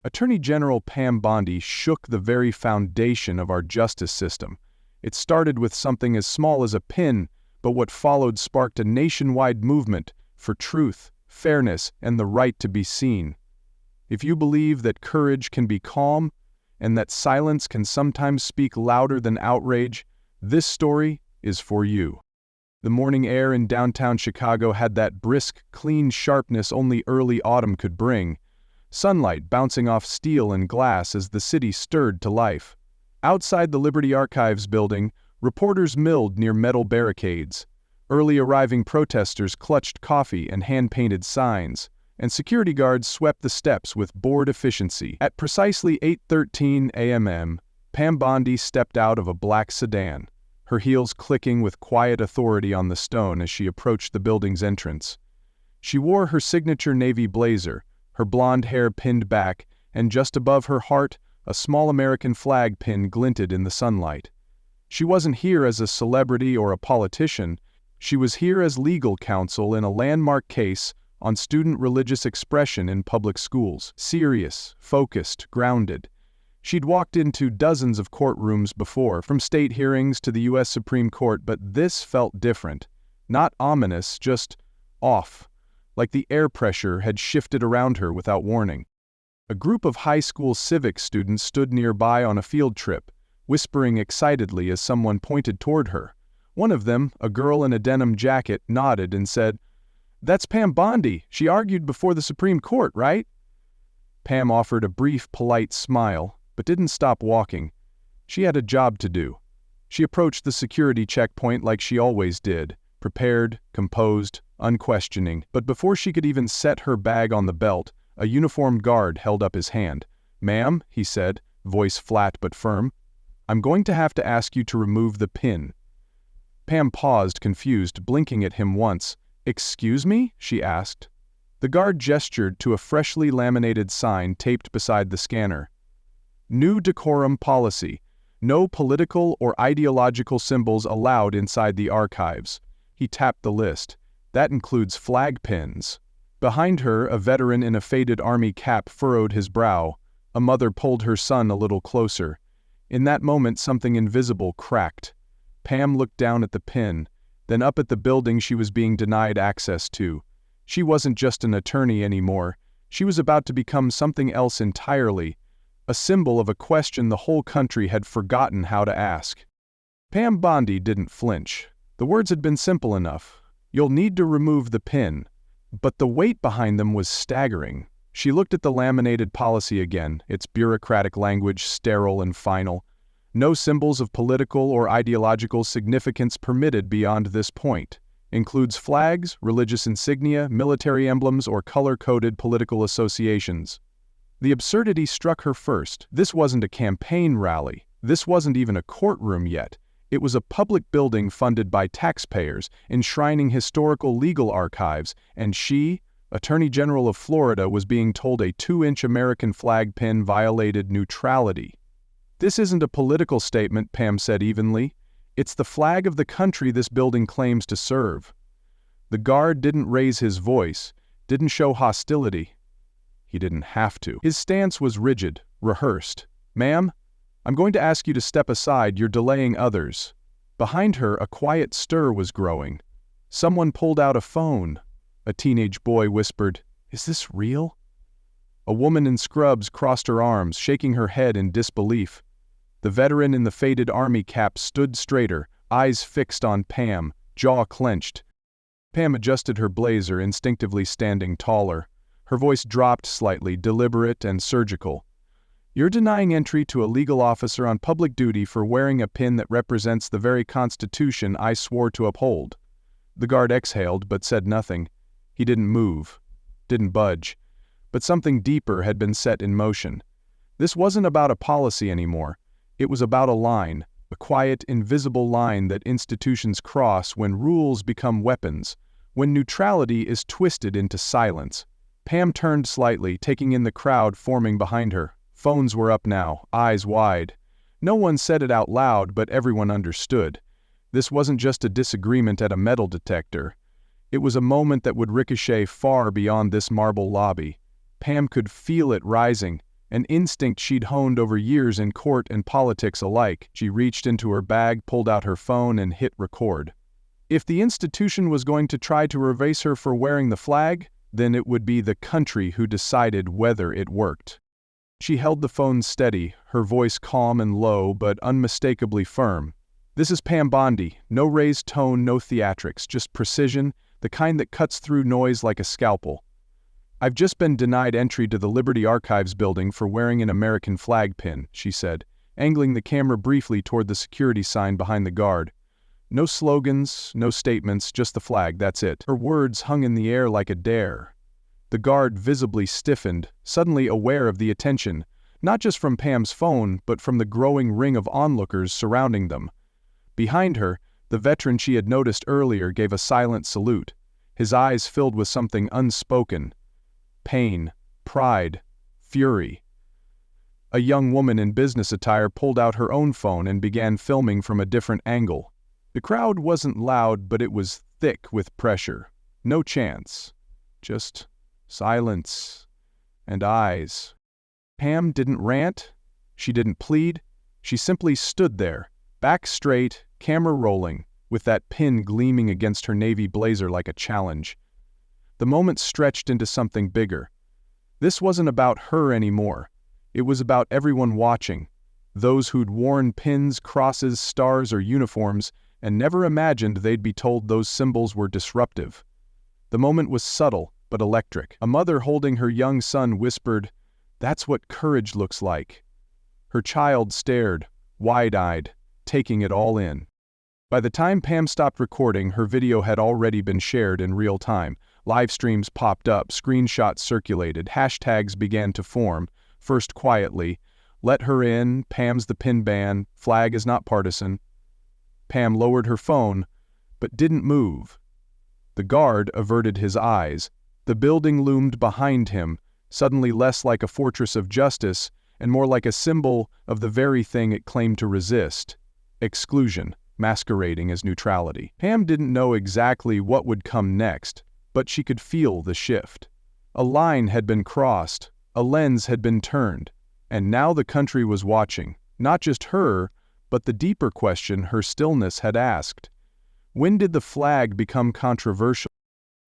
Attorney General Pam Bondi shook the very foundation of our justice system. It started with something as small as a pin, but what followed sparked a nationwide movement for truth, fairness, and the right to be seen. If you believe that courage can be calm, and that silence can sometimes speak louder than outrage, this story is for you. The morning air in downtown Chicago had that brisk, clean sharpness only early autumn could bring. Sunlight bouncing off steel and glass as the city stirred to life. Outside the Liberty Archives building, reporters milled near metal barricades. Early arriving protesters clutched coffee and hand-painted signs, and security guards swept the steps with bored efficiency. At precisely 8:13 a.m., Pam Bondi stepped out of a black sedan, her heels clicking with quiet authority on the stone as she approached the building's entrance. She wore her signature navy blazer, her blonde hair pinned back, and just above her heart, a small American flag pin glinted in the sunlight. She wasn't here as a celebrity or a politician. She was here as legal counsel in a landmark case on student religious expression in public schools. Serious, focused, grounded. She'd walked into dozens of courtrooms before, from state hearings to the U.S. Supreme Court, but this felt different. Not ominous, just off. Like the air pressure had shifted around her without warning. A group of high school civics students stood nearby on a field trip, whispering excitedly as someone pointed toward her. One of them, a girl in a denim jacket, nodded and said, "That's Pam Bondi. She argued before the Supreme Court, right?" Pam offered a brief, polite smile, but didn't stop walking. She had a job to do. She approached the security checkpoint like she always did, prepared, composed, unquestioning, but before she could even set her bag on the belt, a uniformed guard held up his hand. "Ma'am," he said, voice flat but firm, "I'm going to have to ask you to remove the pin." Pam paused, confused, blinking at him once. "Excuse me?" she asked. The guard gestured to a freshly laminated sign taped beside the scanner. "New decorum policy. No political or ideological symbols allowed inside the archives." He tapped the list. "That includes flag pins." Behind her, a veteran in a faded army cap furrowed his brow. A mother pulled her son a little closer. In that moment, something invisible cracked. Pam looked down at the pin, then up at the building she was being denied access to. She wasn't just an attorney anymore. She was about to become something else entirely, a symbol of a question the whole country had forgotten how to ask. Pam Bondi didn't flinch. The words had been simple enough. "You'll need to remove the pin." But the weight behind them was staggering. She looked at the laminated policy again, its bureaucratic language sterile and final. No symbols of political or ideological significance permitted beyond this point. Includes flags, religious insignia, military emblems, or color-coded political associations. The absurdity struck her first. This wasn't a campaign rally. This wasn't even a courtroom yet. It was a public building funded by taxpayers, enshrining historical legal archives, and she, Attorney General of Florida, was being told a 2-inch American flag pin violated neutrality. "This isn't a political statement," Pam said evenly. "It's the flag of the country this building claims to serve." The guard didn't raise his voice, didn't show hostility. He didn't have to. His stance was rigid, rehearsed. "Ma'am, I'm going to ask you to step aside. You're delaying others." Behind her, a quiet stir was growing. Someone pulled out a phone. A teenage boy whispered, "Is this real?" A woman in scrubs crossed her arms, shaking her head in disbelief. The veteran in the faded army cap stood straighter, eyes fixed on Pam, jaw clenched. Pam adjusted her blazer, instinctively standing taller. Her voice dropped slightly, deliberate and surgical. "You're denying entry to a legal officer on public duty for wearing a pin that represents the very Constitution I swore to uphold." The guard exhaled but said nothing. He didn't move, didn't budge. But something deeper had been set in motion. This wasn't about a policy anymore. It was about a line, a quiet, invisible line that institutions cross when rules become weapons, when neutrality is twisted into silence. Pam turned slightly, taking in the crowd forming behind her. Phones were up now, eyes wide. No one said it out loud, but everyone understood. This wasn't just a disagreement at a metal detector. It was a moment that would ricochet far beyond this marble lobby. Pam could feel it rising, an instinct she'd honed over years in court and politics alike. She reached into her bag, pulled out her phone, and hit record. If the institution was going to try to erase her for wearing the flag, then it would be the country who decided whether it worked. She held the phone steady, her voice calm and low but unmistakably firm. "This is Pam Bondi. No raised tone, no theatrics, just precision, the kind that cuts through noise like a scalpel. I've just been denied entry to the Liberty Archives building for wearing an American flag pin," she said, angling the camera briefly toward the security sign behind the guard. "No slogans, no statements, just the flag, that's it." Her words hung in the air like a dare. The guard visibly stiffened, suddenly aware of the attention, not just from Pam's phone, but from the growing ring of onlookers surrounding them. Behind her, the veteran she had noticed earlier gave a silent salute, his eyes filled with something unspoken. Pain, pride, fury. A young woman in business attire pulled out her own phone and began filming from a different angle. The crowd wasn't loud, but it was thick with pressure. No chance. Just silence and eyes. Pam didn't rant. She didn't plead. She simply stood there, back straight, camera rolling, with that pin gleaming against her navy blazer like a challenge. The moment stretched into something bigger. This wasn't about her anymore. It was about everyone watching. Those who'd worn pins, crosses, stars, or uniforms, and never imagined they'd be told those symbols were disruptive. The moment was subtle, but electric. A mother holding her young son whispered, "That's what courage looks like." Her child stared, wide-eyed, taking it all in. By the time Pam stopped recording, her video had already been shared in real time. Live streams popped up, screenshots circulated, hashtags began to form, first quietly, "Let her in," "Pam's the pin ban," "Flag is not partisan." Pam lowered her phone, but didn't move. The guard averted his eyes. The building loomed behind him, suddenly less like a fortress of justice and more like a symbol of the very thing it claimed to resist: exclusion, masquerading as neutrality. Pam didn't know exactly what would come next, but she could feel the shift. A line had been crossed, a lens had been turned, and now the country was watching, not just her, but the deeper question her stillness had asked. When did the flag become controversial?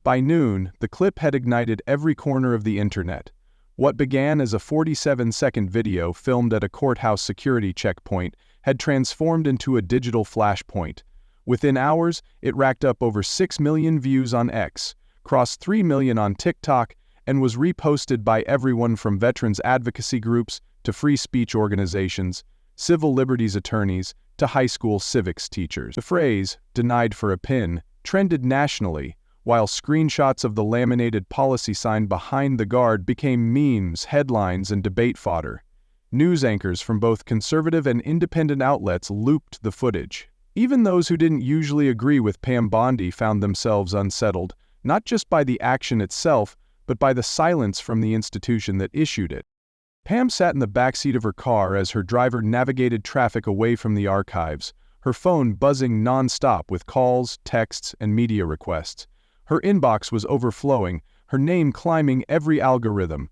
By noon, the clip had ignited every corner of the internet. What began as a 47-second video filmed at a courthouse security checkpoint had transformed into a digital flashpoint. Within hours, it racked up over 6 million views on X, crossed 3 million on TikTok, and was reposted by everyone from veterans advocacy groups to free speech organizations, civil liberties attorneys, to high school civics teachers. The phrase, "denied for a pin," trended nationally, while screenshots of the laminated policy sign behind the guard became memes, headlines, and debate fodder. News anchors from both conservative and independent outlets looped the footage. Even those who didn't usually agree with Pam Bondi found themselves unsettled, not just by the action itself, but by the silence from the institution that issued it. Pam sat in the backseat of her car as her driver navigated traffic away from the archives, her phone buzzing non-stop with calls, texts, and media requests. Her inbox was overflowing, her name climbing every algorithm.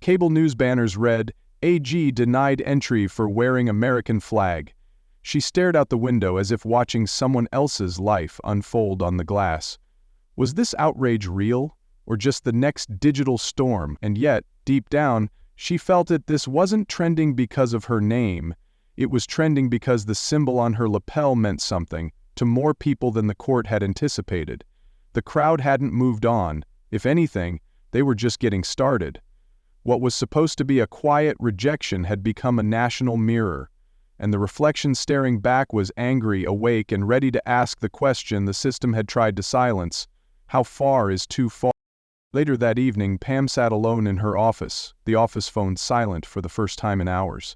Cable news banners read, "AG denied entry for wearing American flag." She stared out the window as if watching someone else's life unfold on the glass. Was this outrage real, or just the next digital storm? And yet, deep down, she felt that this wasn't trending because of her name. It was trending because the symbol on her lapel meant something, to more people than the court had anticipated. The crowd hadn't moved on. If anything, they were just getting started. What was supposed to be a quiet rejection had become a national mirror, and the reflection staring back was angry, awake, and ready to ask the question the system had tried to silence: how far is too far? Later that evening, Pam sat alone in her office, the office phone silent for the first time in hours.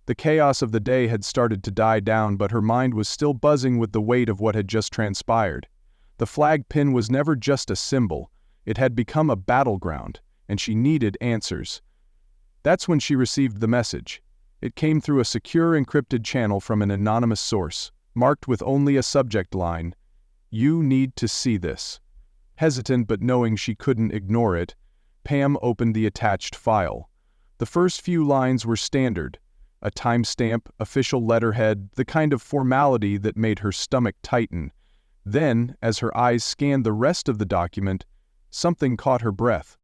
The chaos of the day had started to die down, but her mind was still buzzing with the weight of what had just transpired. The flag pin was never just a symbol, it had become a battleground, and she needed answers. That's when she received the message. It came through a secure encrypted channel from an anonymous source, marked with only a subject line: "You need to see this." Hesitant but knowing she couldn't ignore it, Pam opened the attached file. The The first few lines were standard. A timestamp, official letterhead, the kind of formality that made her stomach tighten. Then, as her eyes scanned the rest of the document, something caught her breath.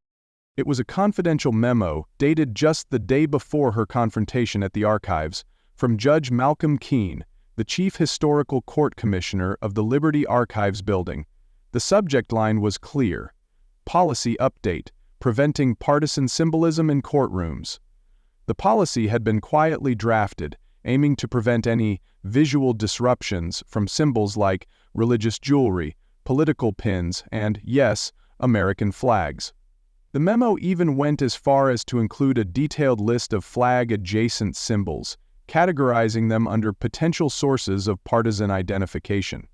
It was a confidential memo, dated just the day before her confrontation at the archives, from Judge Malcolm Keene, the Chief Historical Court Commissioner of the Liberty Archives Building. The subject line was clear: Policy Update, Preventing Partisan Symbolism in Courtrooms. The policy had been quietly drafted, aiming to prevent any visual disruptions from symbols like religious jewelry, political pins, and, yes, American flags. The memo even went as far as to include a detailed list of flag-adjacent symbols, categorizing them under potential sources of partisan identification.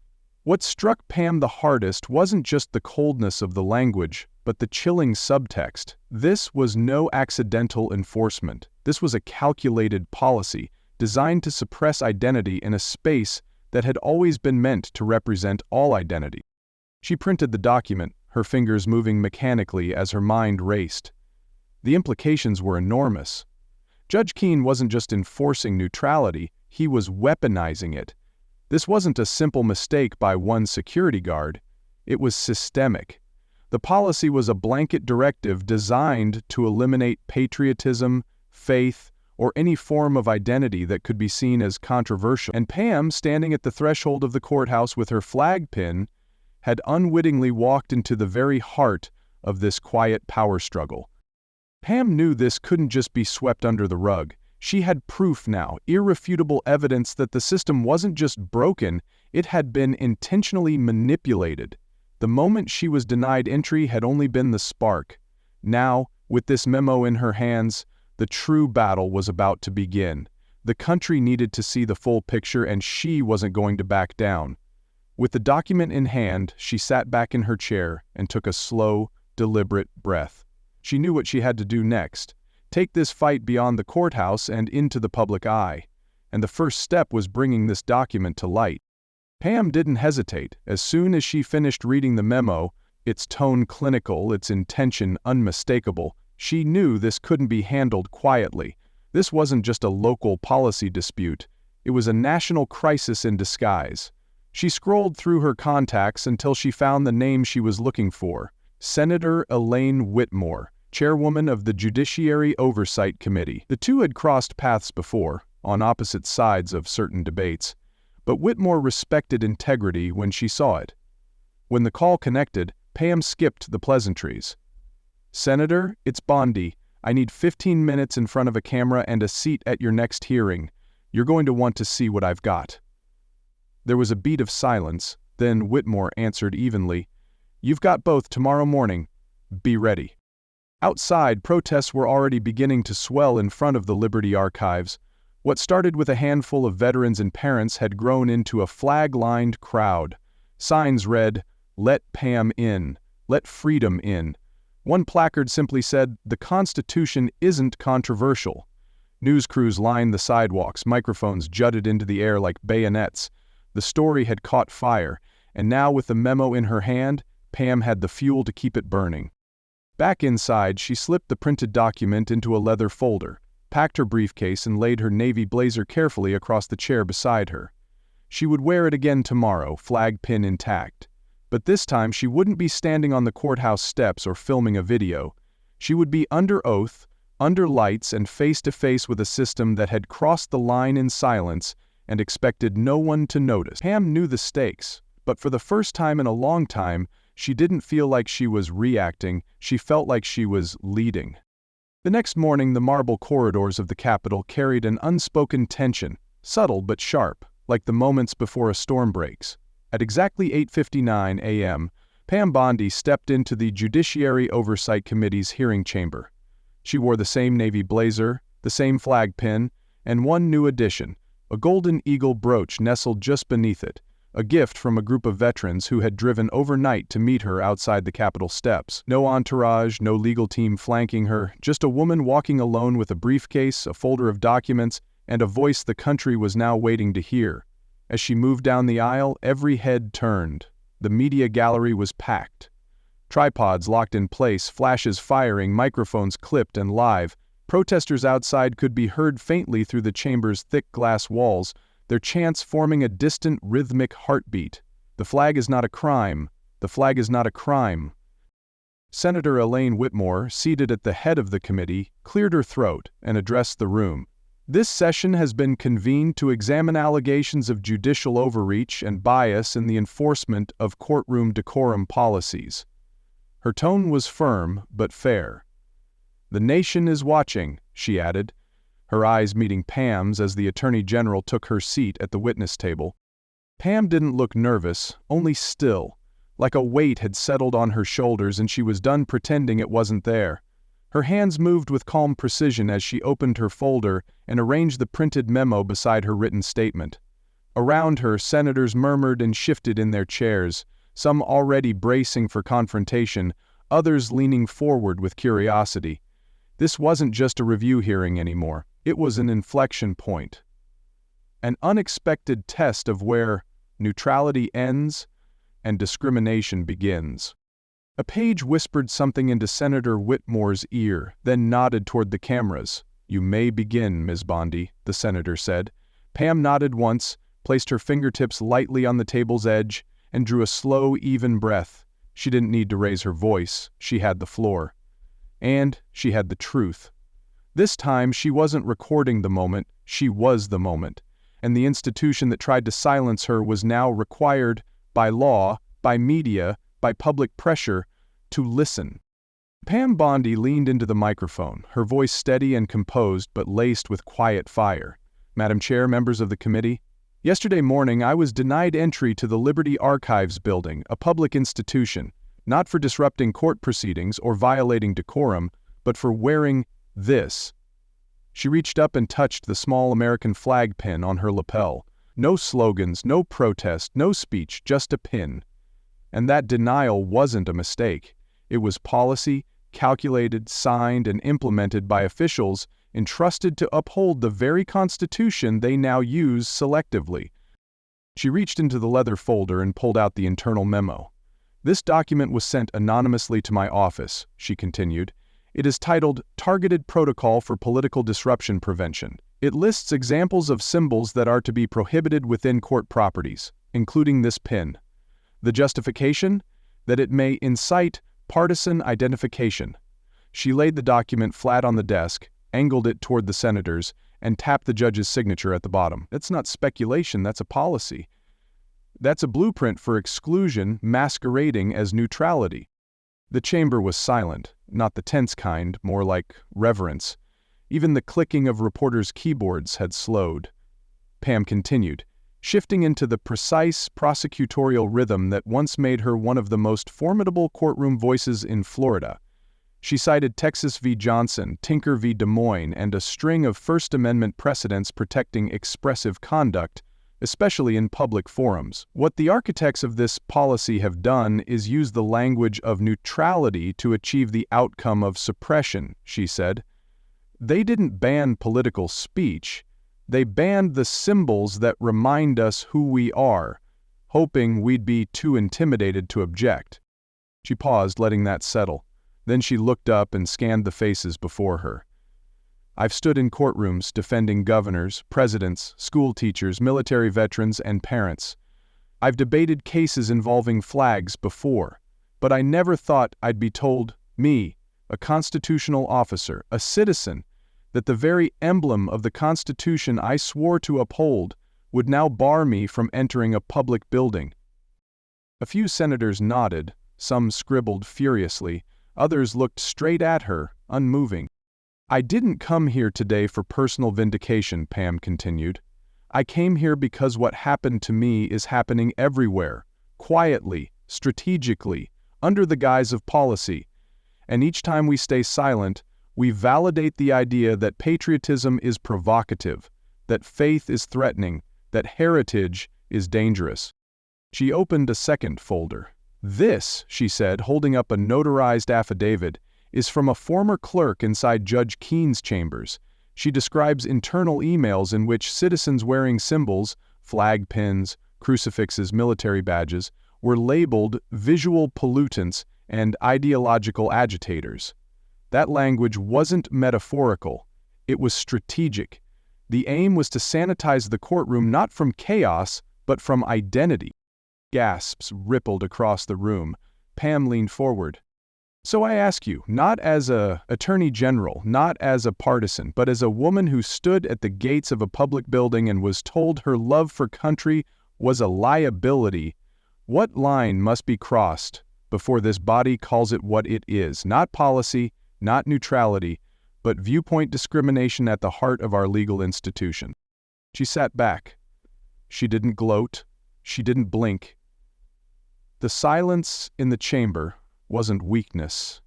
What struck Pam the hardest wasn't just the coldness of the language, but the chilling subtext. This was no accidental enforcement. This was a calculated policy designed to suppress identity in a space that had always been meant to represent all identity. She printed the document, her fingers moving mechanically as her mind raced. The implications were enormous. Judge Keene wasn't just enforcing neutrality, he was weaponizing it. This wasn't a simple mistake by one security guard. It was systemic. The policy was a blanket directive designed to eliminate patriotism, faith, or any form of identity that could be seen as controversial. And Pam, standing at the threshold of the courthouse with her flag pin, had unwittingly walked into the very heart of this quiet power struggle. Pam knew this couldn't just be swept under the rug. She had proof now, irrefutable evidence that the system wasn't just broken, it had been intentionally manipulated. The moment she was denied entry had only been the spark. Now, with this memo in her hands, the true battle was about to begin. The country needed to see the full picture, and she wasn't going to back down. With the document in hand, she sat back in her chair and took a slow, deliberate breath. She knew what she had to do next. Take this fight beyond the courthouse and into the public eye. And the first step was bringing this document to light. Pam didn't hesitate. As soon as she finished reading the memo, its tone clinical, its intention unmistakable, she knew this couldn't be handled quietly. This wasn't just a local policy dispute. It was a national crisis in disguise. She scrolled through her contacts until she found the name she was looking for: Senator Elaine Whitmore, chairwoman of the Judiciary Oversight Committee. The two had crossed paths before, on opposite sides of certain debates, but Whitmore respected integrity when she saw it. When the call connected, Pam skipped the pleasantries. "Senator, it's Bondi. I need 15 minutes in front of a camera and a seat at your next hearing. You're going to want to see what I've got." There was a beat of silence, then Whitmore answered evenly, "You've got both tomorrow morning. Be ready." Outside, protests were already beginning to swell in front of the Liberty Archives. What started with a handful of veterans and parents had grown into a flag-lined crowd. Signs read, "Let Pam in. Let freedom in." One placard simply said, "The Constitution isn't controversial." News crews lined the sidewalks, microphones jutted into the air like bayonets. The story had caught fire, and now with the memo in her hand, Pam had the fuel to keep it burning. Back inside, she slipped the printed document into a leather folder, packed her briefcase, and laid her navy blazer carefully across the chair beside her. She would wear it again tomorrow, flag pin intact. But this time she wouldn't be standing on the courthouse steps or filming a video. She would be under oath, under lights, and face-to-face with a system that had crossed the line in silence and expected no one to notice. Pam knew the stakes, but for the first time in a long time, she didn't feel like she was reacting, she felt like she was leading. The next morning, the marble corridors of the Capitol carried an unspoken tension, subtle but sharp, like the moments before a storm breaks. At exactly 8:59 a.m., Pam Bondi stepped into the Judiciary Oversight Committee's hearing chamber. She wore the same navy blazer, the same flag pin, and one new addition, a golden eagle brooch nestled just beneath it, a gift from a group of veterans who had driven overnight to meet her outside the Capitol steps. No entourage, no legal team flanking her, just a woman walking alone with a briefcase, a folder of documents, and a voice the country was now waiting to hear. As she moved down the aisle, every head turned. The media gallery was packed. Tripods locked in place, flashes firing, microphones clipped and live. Protesters outside could be heard faintly through the chamber's thick glass walls, their chants forming a distant rhythmic heartbeat. "The flag is not a crime. The flag is not a crime." Senator Elaine Whitmore, seated at the head of the committee, cleared her throat and addressed the room. "This session has been convened to examine allegations of judicial overreach and bias in the enforcement of courtroom decorum policies." Her tone was firm but fair. "The nation is watching," she added, her eyes meeting Pam's as the Attorney General took her seat at the witness table. Pam didn't look nervous, only still, like a weight had settled on her shoulders and she was done pretending it wasn't there. Her hands moved with calm precision as she opened her folder and arranged the printed memo beside her written statement. Around her, senators murmured and shifted in their chairs, some already bracing for confrontation, others leaning forward with curiosity. This wasn't just a review hearing anymore, it was an inflection point. An unexpected test of where neutrality ends and discrimination begins. A page whispered something into Senator Whitmore's ear, then nodded toward the cameras. "You may begin, Ms. Bondi," the senator said. Pam nodded once, placed her fingertips lightly on the table's edge, and drew a slow, even breath. She didn't need to raise her voice, she had the floor. And she had the truth. This time she wasn't recording the moment, she was the moment. And the institution that tried to silence her was now required, by law, by media, by public pressure, to listen. Pam Bondi leaned into the microphone, her voice steady and composed but laced with quiet fire. "Madam Chair, members of the committee, yesterday morning I was denied entry to the Liberty Archives building, a public institution, not for disrupting court proceedings or violating decorum, but for wearing this." She reached up and touched the small American flag pin on her lapel. No slogans, no protest, no speech, just a pin. And that denial wasn't a mistake. It was policy, calculated, signed, and implemented by officials entrusted to uphold the very Constitution they now use selectively. She reached into the leather folder and pulled out the internal memo. "This document was sent anonymously to my office," she continued. "It is titled Targeted Protocol for Political Disruption Prevention. It lists examples of symbols that are to be prohibited within court properties, including this pin. The justification? That it may incite partisan identification." She laid the document flat on the desk, angled it toward the senators, and tapped the judge's signature at the bottom. "That's not speculation, that's a policy. That's a blueprint for exclusion masquerading as neutrality." The chamber was silent, not the tense kind, more like reverence. Even the clicking of reporters' keyboards had slowed. Pam continued, shifting into the precise prosecutorial rhythm that once made her one of the most formidable courtroom voices in Florida. She cited Texas v. Johnson, Tinker v. Des Moines, and a string of First Amendment precedents protecting expressive conduct, especially in public forums. "What the architects of this policy have done is use the language of neutrality to achieve the outcome of suppression," she said. "They didn't ban political speech. They banned the symbols that remind us who we are, hoping we'd be too intimidated to object." She paused, letting that settle. Then she looked up and scanned the faces before her. "I've stood in courtrooms defending governors, presidents, school teachers, military veterans, and parents. I've debated cases involving flags before, but I never thought I'd be told, me, a constitutional officer, a citizen, that the very emblem of the Constitution I swore to uphold would now bar me from entering a public building." A few senators nodded, some scribbled furiously, others looked straight at her, unmoving. "I didn't come here today for personal vindication," Pam continued. "I came here because what happened to me is happening everywhere, quietly, strategically, under the guise of policy. And each time we stay silent, we validate the idea that patriotism is provocative, that faith is threatening, that heritage is dangerous." She opened a second folder. "This," she said, holding up a notarized affidavit, "is from a former clerk inside Judge Keene's chambers. She describes internal emails in which citizens wearing symbols, flag pins, crucifixes, military badges, were labeled visual pollutants and ideological agitators. That language wasn't metaphorical. It was strategic. The aim was to sanitize the courtroom not from chaos, but from identity. Gasps rippled across the room. Pam leaned forward. So I ask you, not as a attorney general, not as a partisan, but as a woman who stood at the gates of a public building and was told her love for country was a liability, what line must be crossed before this body calls it what it is? Not policy, not neutrality, but viewpoint discrimination at the heart of our legal institution. She sat back. She didn't gloat. She didn't blink. The silence in the chamber wasn't weakness.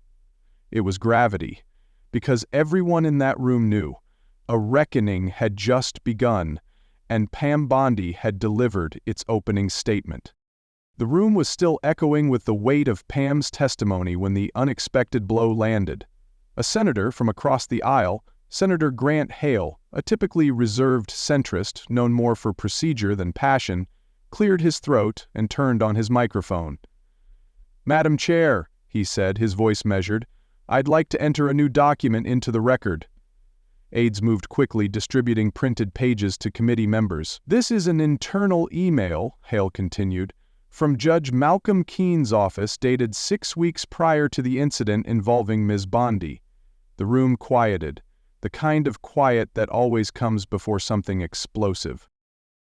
It was gravity, because everyone in that room knew a reckoning had just begun, and Pam Bondi had delivered its opening statement. The room was still echoing with the weight of Pam's testimony when the unexpected blow landed. A senator from across the aisle, Senator Grant Hale, a typically reserved centrist known more for procedure than passion, cleared his throat and turned on his microphone. "Madam Chair," he said, his voice measured, "I'd like to enter a new document into the record." Aides moved quickly, distributing printed pages to committee members. "This is an internal email," Hale continued, "from Judge Malcolm Keene's office dated 6 weeks prior to the incident involving Ms. Bondi." The room quieted, the kind of quiet that always comes before something explosive.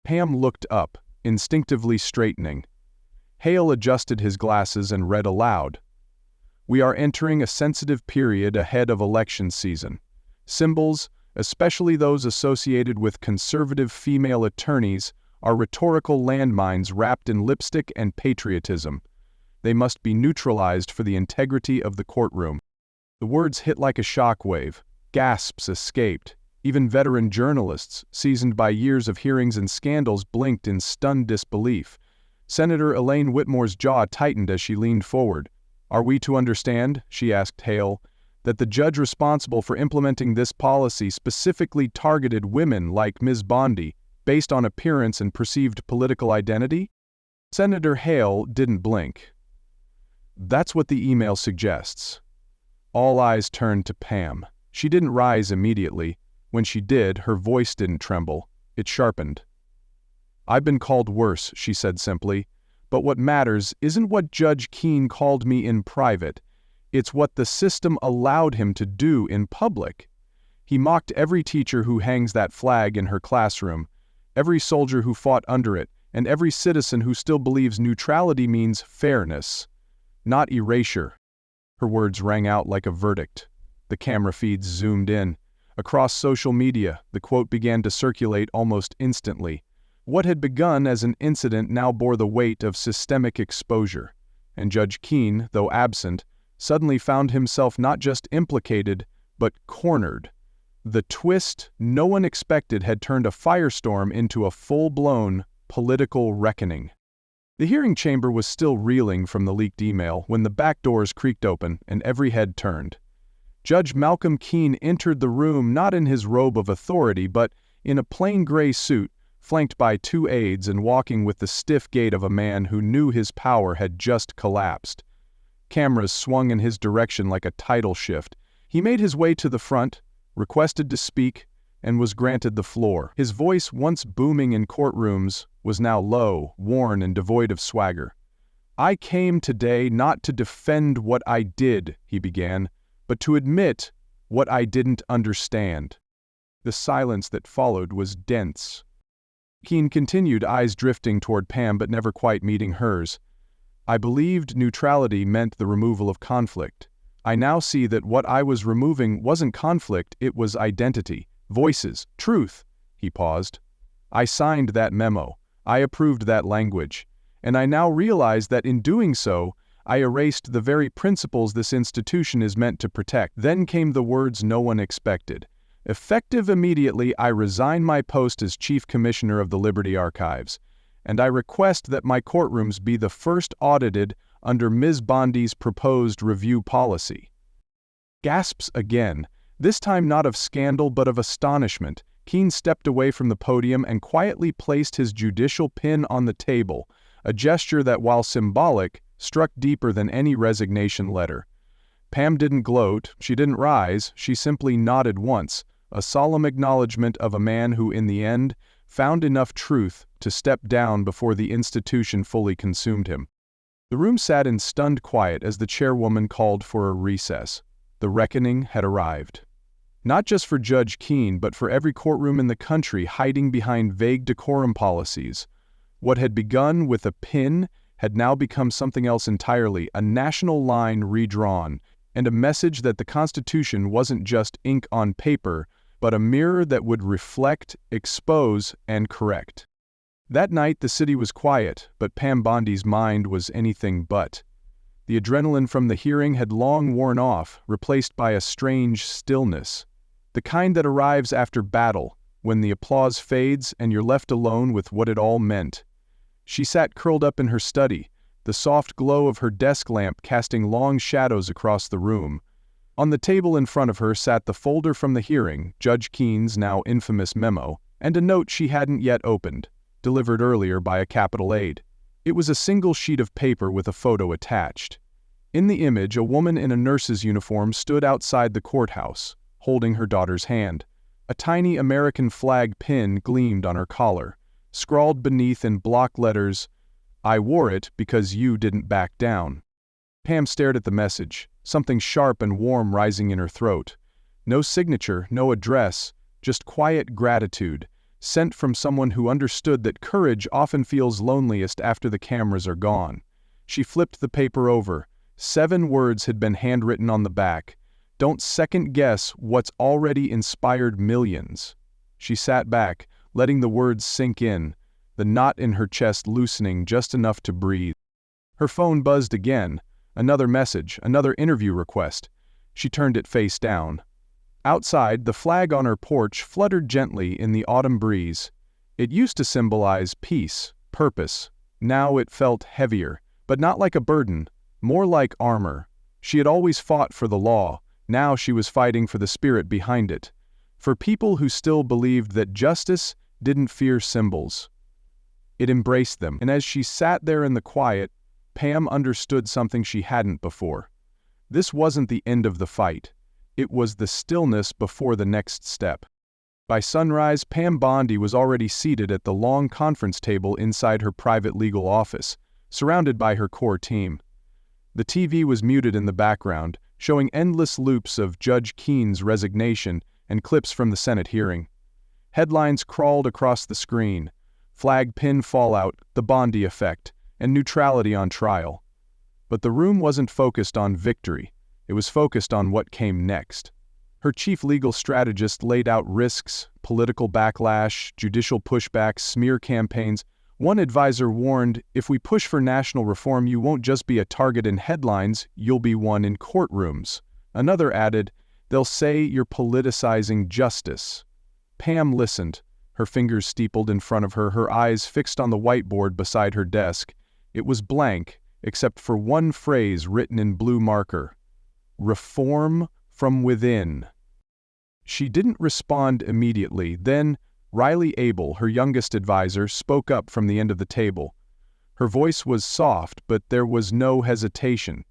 Pam looked up, instinctively straightening. Hale adjusted his glasses and read aloud. "We are entering a sensitive period ahead of election season. Symbols, especially those associated with conservative female attorneys, are rhetorical landmines wrapped in lipstick and patriotism. They must be neutralized for the integrity of the courtroom." The words hit like a shockwave. Gasps escaped. Even veteran journalists, seasoned by years of hearings and scandals, blinked in stunned disbelief. Senator Elaine Whitmore's jaw tightened as she leaned forward. "Are we to understand," she asked Hale, "that the judge responsible for implementing this policy specifically targeted women like Ms. Bondi, based on appearance and perceived political identity?" Senator Hale didn't blink. "That's what the email suggests." All eyes turned to Pam. She didn't rise immediately. When she did, her voice didn't tremble. It sharpened. "I've been called worse," she said simply, "but what matters isn't what Judge Keene called me in private. It's what the system allowed him to do in public. He mocked every teacher who hangs that flag in her classroom, every soldier who fought under it, and every citizen who still believes neutrality means fairness, not erasure." Her words rang out like a verdict. The camera feeds zoomed in. Across social media, the quote began to circulate almost instantly. What had begun as an incident now bore the weight of systemic exposure, and Judge Keene, though absent, suddenly found himself not just implicated, but cornered. The twist no one expected had turned a firestorm into a full-blown political reckoning. The hearing chamber was still reeling from the leaked email when the back doors creaked open and every head turned. Judge Malcolm Keene entered the room not in his robe of authority, but in a plain gray suit, flanked by 2 aides and walking with the stiff gait of a man who knew his power had just collapsed. Cameras swung in his direction like a tidal shift. He made his way to the front, requested to speak, and was granted the floor. His voice, once booming in courtrooms, was now low, worn, and devoid of swagger. "I came today not to defend what I did," he began, "but to admit what I didn't understand." The silence that followed was dense. Keene continued, eyes drifting toward Pam but never quite meeting hers. "I believed neutrality meant the removal of conflict. I now see that what I was removing wasn't conflict, it was identity, voices, truth." He paused. "I signed that memo. I approved that language. And I now realize that in doing so, I erased the very principles this institution is meant to protect." Then came the words no one expected. "Effective immediately, I resign my post as Chief Commissioner of the Liberty Archives, and I request that my courtrooms be the first audited under Ms. Bondi's proposed review policy." Gasps again, this time not of scandal but of astonishment. Keene stepped away from the podium and quietly placed his judicial pin on the table, a gesture that, while symbolic, struck deeper than any resignation letter. Pam didn't gloat, she didn't rise, she simply nodded once, a solemn acknowledgement of a man who, in the end, found enough truth to step down before the institution fully consumed him. The room sat in stunned quiet as the chairwoman called for a recess. The reckoning had arrived. Not just for Judge Keene, but for every courtroom in the country hiding behind vague decorum policies. What had begun with a pin had now become something else entirely, a national line redrawn, and a message that the Constitution wasn't just ink on paper, but a mirror that would reflect, expose, and correct. That night the city was quiet, but Pam Bondi's mind was anything but. The adrenaline from the hearing had long worn off, replaced by a strange stillness. The kind that arrives after battle, when the applause fades and you're left alone with what it all meant. She sat curled up in her study, the soft glow of her desk lamp casting long shadows across the room. On the table in front of her sat the folder from the hearing, Judge Keene's now infamous memo, and a note she hadn't yet opened, delivered earlier by a Capitol aide. It was a single sheet of paper with a photo attached. In the image, a woman in a nurse's uniform stood outside the courthouse, holding her daughter's hand. A tiny American flag pin gleamed on her collar, scrawled beneath in block letters, "I wore it because you didn't back down." Pam stared at the message, something sharp and warm rising in her throat. No signature, no address, just quiet gratitude, sent from someone who understood that courage often feels loneliest after the cameras are gone. She flipped the paper over. 7 words had been handwritten on the back. "Don't second-guess what's already inspired millions." She sat back, letting the words sink in, the knot in her chest loosening just enough to breathe. Her phone buzzed again. Another message, another interview request. She turned it face down. Outside, the flag on her porch fluttered gently in the autumn breeze. It used to symbolize peace, purpose. Now it felt heavier, but not like a burden, more like armor. She had always fought for the law. Now she was fighting for the spirit behind it. For people who still believed that justice didn't fear symbols. It embraced them, and as she sat there in the quiet, Pam understood something she hadn't before. This wasn't the end of the fight. It was the stillness before the next step. By sunrise, Pam Bondi was already seated at the long conference table inside her private legal office, surrounded by her core team. The TV was muted in the background, showing endless loops of Judge Keene's resignation and clips from the Senate hearing. Headlines crawled across the screen: flag pin fallout, the Bondi effect, and neutrality on trial. But the room wasn't focused on victory. It was focused on what came next. Her chief legal strategist laid out risks, political backlash, judicial pushback, smear campaigns. One advisor warned, "If we push for national reform, you won't just be a target in headlines, you'll be one in courtrooms." Another added, "They'll say you're politicizing justice." Pam listened, her fingers steepled in front of her, her eyes fixed on the whiteboard beside her desk. It was blank, except for one phrase written in blue marker: "Reform from within." She didn't respond immediately. Then, Riley Abel, her youngest advisor, spoke up from the end of the table. Her voice was soft, but there was no hesitation.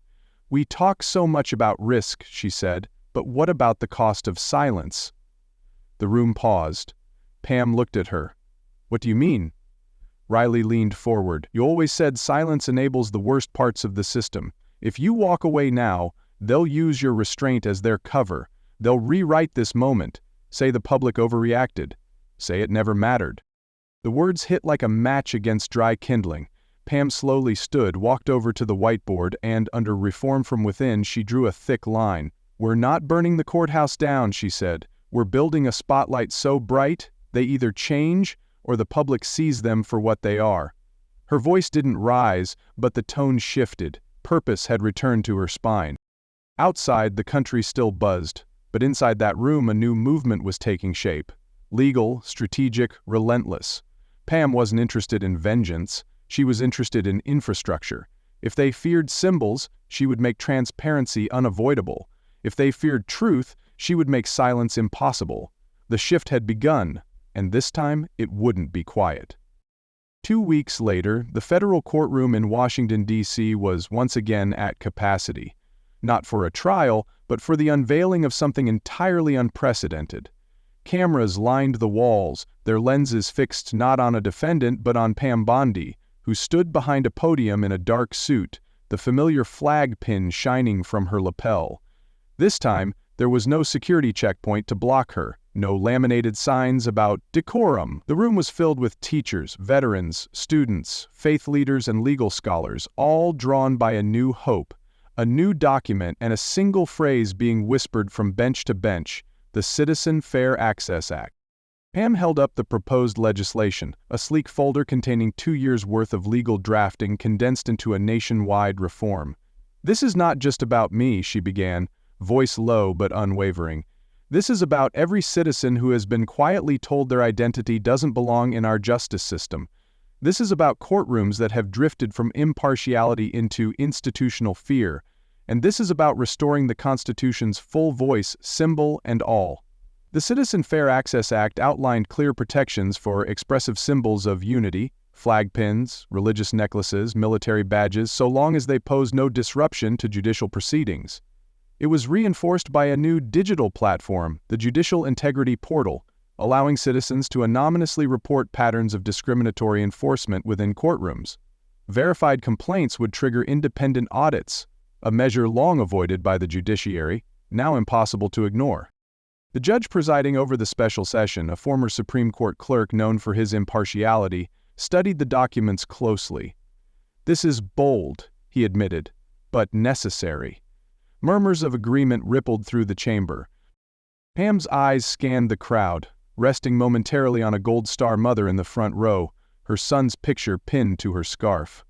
"We talk so much about risk," she said, "but what about the cost of silence?" The room paused. Pam looked at her. "What do you mean?" Riley leaned forward. "You always said silence enables the worst parts of the system. If you walk away now, they'll use your restraint as their cover. They'll rewrite this moment, say the public overreacted, say it never mattered." The words hit like a match against dry kindling. Pam slowly stood, walked over to the whiteboard, and, under Reform from Within, she drew a thick line. "We're not burning the courthouse down," she said. "We're building a spotlight so bright, they either change or the public sees them for what they are." Her voice didn't rise, but the tone shifted. Purpose had returned to her spine. Outside, the country still buzzed, but inside that room a new movement was taking shape. Legal, strategic, relentless. Pam wasn't interested in vengeance. She was interested in infrastructure. If they feared symbols, she would make transparency unavoidable. If they feared truth, she would make silence impossible. The shift had begun, and this time it wouldn't be quiet. 2 weeks later, the federal courtroom in Washington, D.C. was once again at capacity. not for a trial, but for the unveiling of something entirely unprecedented. Cameras lined the walls, their lenses fixed not on a defendant but on Pam Bondi, who stood behind a podium in a dark suit, the familiar flag pin shining from her lapel. This time, there was no security checkpoint to block her, no laminated signs about decorum. The room was filled with teachers, veterans, students, faith leaders, and legal scholars, all drawn by a new hope, a new document, and a single phrase being whispered from bench to bench: the Citizen Fair Access Act. Pam held up the proposed legislation, a sleek folder containing 2 years' worth of legal drafting condensed into a nationwide reform. "This is not just about me," she began, voice low but unwavering. "This is about every citizen who has been quietly told their identity doesn't belong in our justice system. This is about courtrooms that have drifted from impartiality into institutional fear. And this is about restoring the Constitution's full voice, symbol and all." The Citizen Fair Access Act outlined clear protections for expressive symbols of unity, flag pins, religious necklaces, military badges, so long as they pose no disruption to judicial proceedings. It was reinforced by a new digital platform, the Judicial Integrity Portal, allowing citizens to anonymously report patterns of discriminatory enforcement within courtrooms. Verified complaints would trigger independent audits, a measure long avoided by the judiciary, now impossible to ignore. The judge presiding over the special session, a former Supreme Court clerk known for his impartiality, studied the documents closely. "This is bold," he admitted, "but necessary." Murmurs of agreement rippled through the chamber. Pam's eyes scanned the crowd, resting momentarily on a Gold Star mother in the front row, her son's picture pinned to her scarf.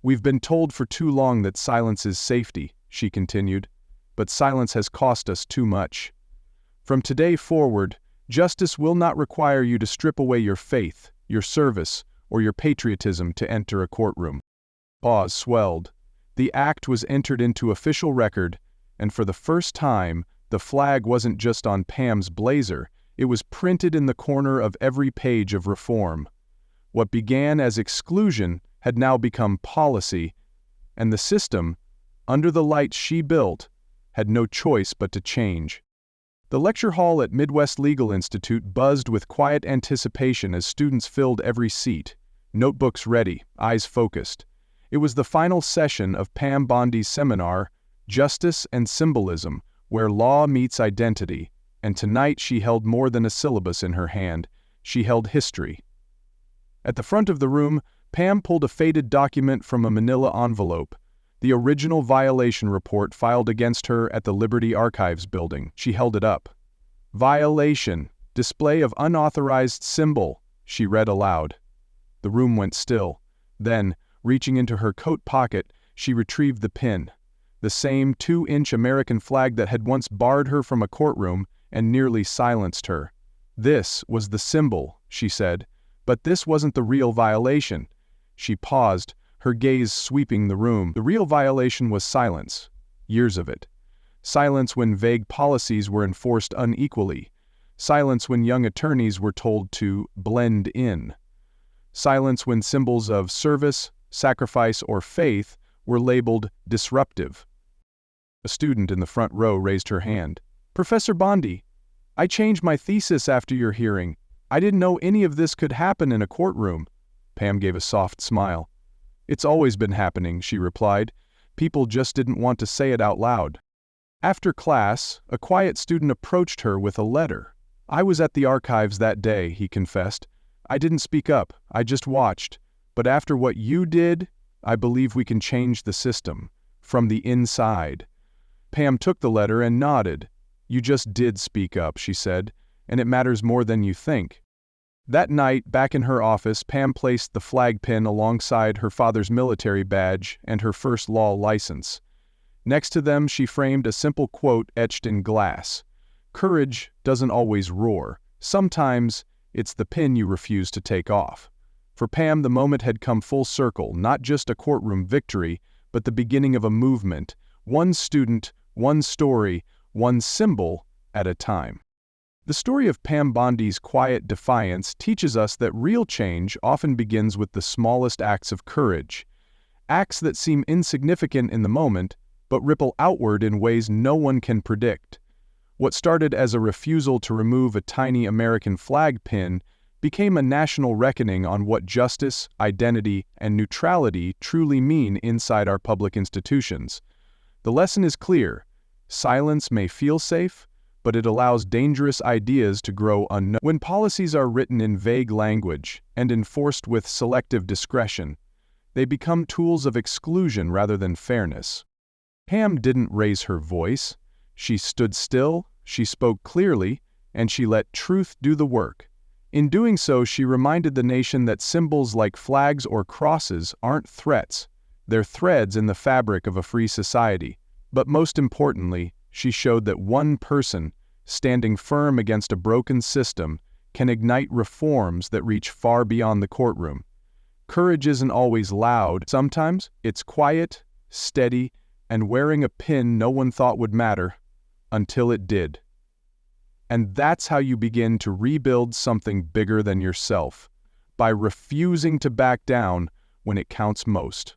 "We've been told for too long that silence is safety," she continued, "but silence has cost us too much. From today forward, justice will not require you to strip away your faith, your service, or your patriotism to enter a courtroom." Pause swelled. The act was entered into official record, and for the first time, the flag wasn't just on Pam's blazer, it was printed in the corner of every page of reform. What began as exclusion had now become policy, and the system, under the lights she built, had no choice but to change. The lecture hall at Midwest Legal Institute buzzed with quiet anticipation as students filled every seat, notebooks ready, eyes focused. It was the final session of Pam Bondi's seminar, Justice and Symbolism, where law meets identity, and tonight she held more than a syllabus in her hand, she held history. At the front of the room, Pam pulled a faded document from a manila envelope, the original violation report filed against her at the Liberty Archives building. She held it up. "Violation, display of unauthorized symbol," she read aloud. The room went still. Then, reaching into her coat pocket, she retrieved the pin, the same 2-inch American flag that had once barred her from a courtroom and nearly silenced her. "This was the symbol," she said, "but this wasn't the real violation." She paused, her gaze sweeping the room. The real violation was silence, years of it. Silence when vague policies were enforced unequally. Silence when young attorneys were told to blend in. Silence when symbols of service, sacrifice, or faith were labeled disruptive. A student in the front row raised her hand. "Professor Bondi, I changed my thesis after your hearing. I didn't know any of this could happen in a courtroom." Pam gave a soft smile. "It's always been happening," she replied. "People just didn't want to say it out loud." After class, a quiet student approached her with a letter. "I was at the archives that day," he confessed. "I didn't speak up, I just watched. But after what you did, I believe we can change the system, from the inside." Pam took the letter and nodded. "You just did speak up," she said, "and it matters more than you think." That night, back in her office, Pam placed the flag pin alongside her father's military badge and her first law license. Next to them, she framed a simple quote etched in glass. "Courage doesn't always roar. Sometimes it's the pin you refuse to take off." For Pam, the moment had come full circle, not just a courtroom victory, but the beginning of a movement, one student, one story, one symbol at a time. The story of Pam Bondi's quiet defiance teaches us that real change often begins with the smallest acts of courage. Acts that seem insignificant in the moment, but ripple outward in ways no one can predict. What started as a refusal to remove a tiny American flag pin became a national reckoning on what justice, identity, and neutrality truly mean inside our public institutions. The lesson is clear. Silence may feel safe, but it allows dangerous ideas to grow unknown. When policies are written in vague language and enforced with selective discretion, they become tools of exclusion rather than fairness. Pam didn't raise her voice. She stood still, she spoke clearly, and she let truth do the work. In doing so, she reminded the nation that symbols like flags or crosses aren't threats. They're threads in the fabric of a free society. But most importantly, she showed that one person, standing firm against a broken system, can ignite reforms that reach far beyond the courtroom. Courage isn't always loud. Sometimes it's quiet, steady, and wearing a pin no one thought would matter, until it did. And that's how you begin to rebuild something bigger than yourself, by refusing to back down when it counts most.